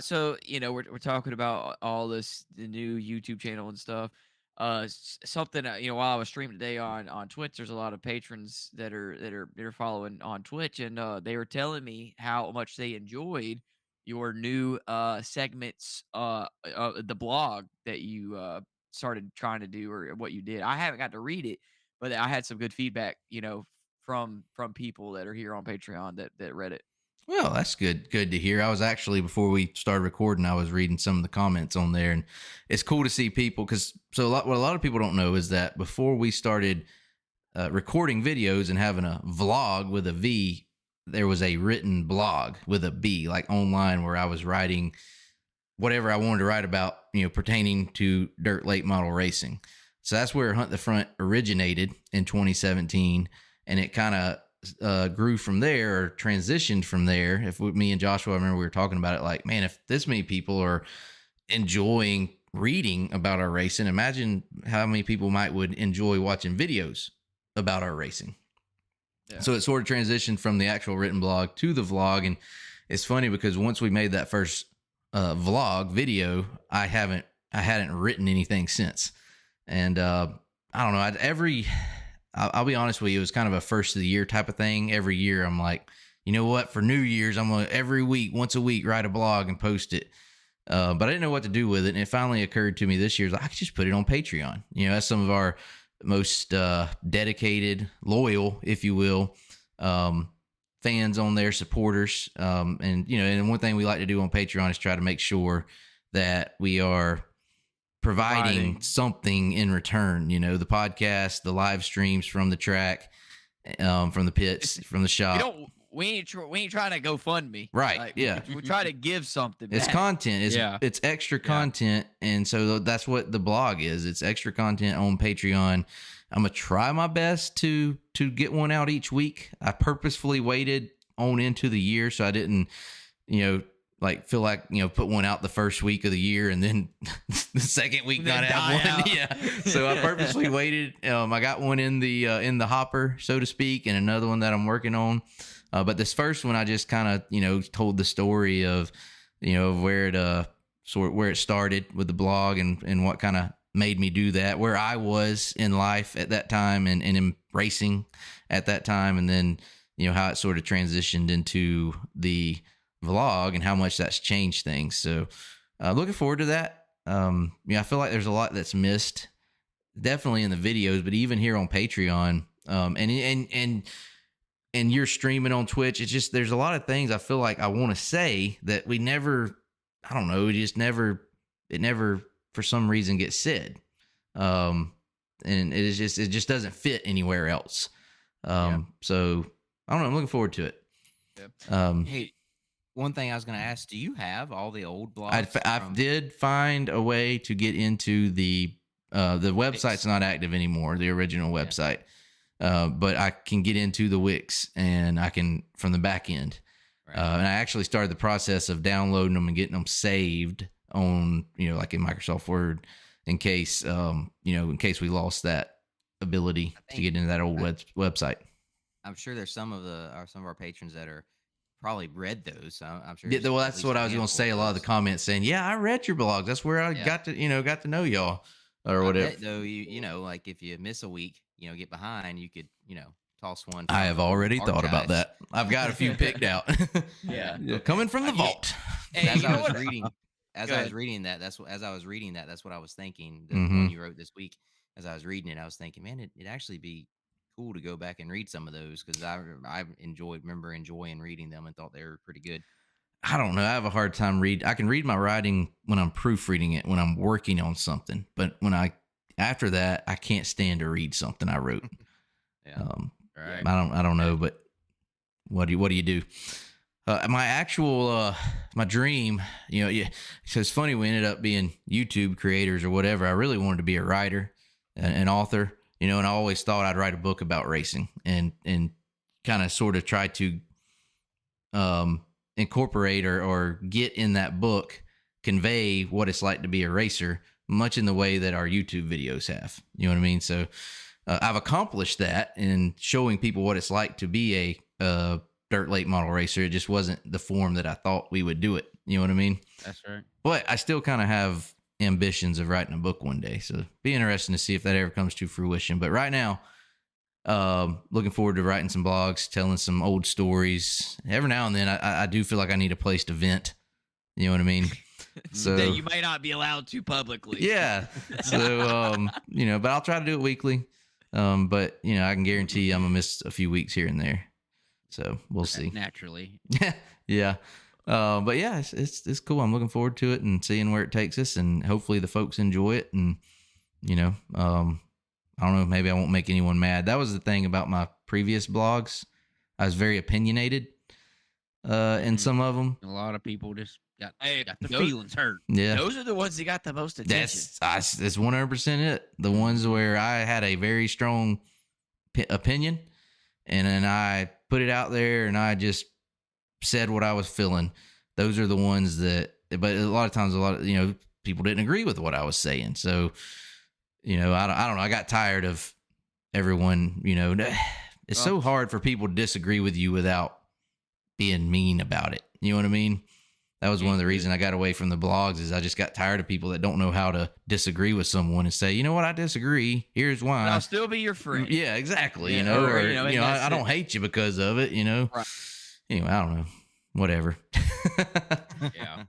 So we're talking about all this, the new YouTube channel and stuff. Something while I was streaming today on Twitch, there's a lot of patrons that are following on Twitch, and they were telling me how much they enjoyed your new segments, the blog that you started trying to do, or what you did. I haven't got to read it, but I had some good feedback, from people that are here on Patreon that read it. Well, that's good. Good to hear. I was actually, before we started recording, I was reading some of the comments on there, and it's cool to see people because what a lot of people don't know is that before we started recording videos and having a vlog with a V, there was a written blog with a B, like online, where I was writing whatever I wanted to write about, pertaining to dirt late model racing. So that's where Hunt the Front originated in 2017, and it kind of grew from there, or transitioned from there. Me and Joshua, I remember we were talking about it, like, man, if this many people are enjoying reading about our racing, imagine how many people would enjoy watching videos about our racing. Yeah. So it sort of transitioned from the actual written blog to the vlog. And it's funny because once we made that first vlog video, I hadn't written anything since. And I don't know, I'll be honest with you, it was kind of a first of the year type of thing. Every year I'm like, you know what, for New Year's, I'm going to every week, once a week, write a blog and post it. But I didn't know what to do with it. And it finally occurred to me this year, I could just put it on Patreon. That's some of our most dedicated, loyal, if you will, fans on there, supporters. And one thing we like to do on Patreon is try to make sure that we are providing something in return. The podcast, the live streams from the track, from the pits, from the shop. We ain't trying to go fund me. Right. Like, yeah. We try to give something back. It's content. It's extra content. And so that's what the blog is. It's extra content on Patreon. I'm going to try my best to get one out each week. I purposefully waited on into the year so I didn't, feel like, put one out the first week of the year and then the second week not have one. Yeah. So I purposely waited. I got one in the hopper, so to speak, and another one that I'm working on. But this first one, I just kind of, told the story of, where it started with the blog and what kind of made me do that, where I was in life at that time and in racing at that time. And then, how it sort of transitioned into the vlog and how much that's changed things. So looking forward to that. I feel like there's a lot that's missed, definitely in the videos, but even here on Patreon, and you're streaming on Twitch. It's just, there's a lot of things I feel like I want to say that we never, I don't know, it never for some reason gets said. And it just doesn't fit anywhere else. So I don't know, I'm looking forward to it. Yep. Hey, one thing I was going to ask, do you have all the old blogs? I did find a way to get into the website's not active anymore, the original website. But I can get into the Wix and I can from the back end. Right. And I actually started the process of downloading them and getting them saved on, like in Microsoft Word in case, in case we lost that ability to get into that old website. I'm sure there's some of our patrons that are probably read those. So I'm sure. Yeah, well, that's what I was going to say. A lot of the comments saying, "Yeah, I read your blogs. That's where I got to know y'all." Or whatever. Though like if you miss a week, get behind, you could toss one. I have already thought about that. I've got a few picked out. Yeah, coming from the vault. As I was reading that, that's what I was thinking. The one you wrote this week, as I was reading it, I was thinking, man, it'd actually be cool to go back and read some of those because I remember enjoying reading them and thought they were pretty good. I don't know. I have a hard time I can read my writing when I'm proofreading it, when I'm working on something. But after that, I can't stand to read something I wrote. Yeah. Right. I don't know, but what do you do? My actual, my dream, so it's funny. We ended up being YouTube creators or whatever. I really wanted to be a writer, an author, and I always thought I'd write a book about racing and kind of sort of try to, incorporate or get in that book, convey what it's like to be a racer, much in the way that our YouTube videos have. You know what I mean? So I've accomplished that in showing people what it's like to be a dirt late model racer. It just wasn't the form that I thought we would do it. You know what I mean? That's right. But I still kind of have ambitions of writing a book one day. So be interesting to see if that ever comes to fruition. But right now, looking forward to writing some blogs, telling some old stories. Every now and then, I do feel like I need a place to vent. You know what I mean? So that you might not be allowed to publicly. Yeah. So, but I'll try to do it weekly. But I can guarantee you I'm gonna miss a few weeks here and there. So we'll see. Naturally. Yeah. But yeah, it's cool. I'm looking forward to it and seeing where it takes us, and hopefully the folks enjoy it. And I don't know, maybe I won't make anyone mad. That was the thing about my previous blogs. I was very opinionated in some of them. A lot of people just got the those- feelings hurt. Yeah. Those are the ones that got the most attention. That's 100% it. The ones where I had a very strong opinion, and then I put it out there and I just said what I was feeling. Those are the ones that, but a lot of times, people didn't agree with what I was saying. So, I don't know. I got tired of everyone, it's so hard for people to disagree with you without being mean about it. You know what I mean? That was one of the reasons I got away from the blogs, is I just got tired of people that don't know how to disagree with someone and say, you know what, I disagree. Here's why. But I'll still be your friend. Yeah, exactly. Yeah, I don't hate you because of it, Right. Anyway, I don't know. Whatever. Yeah.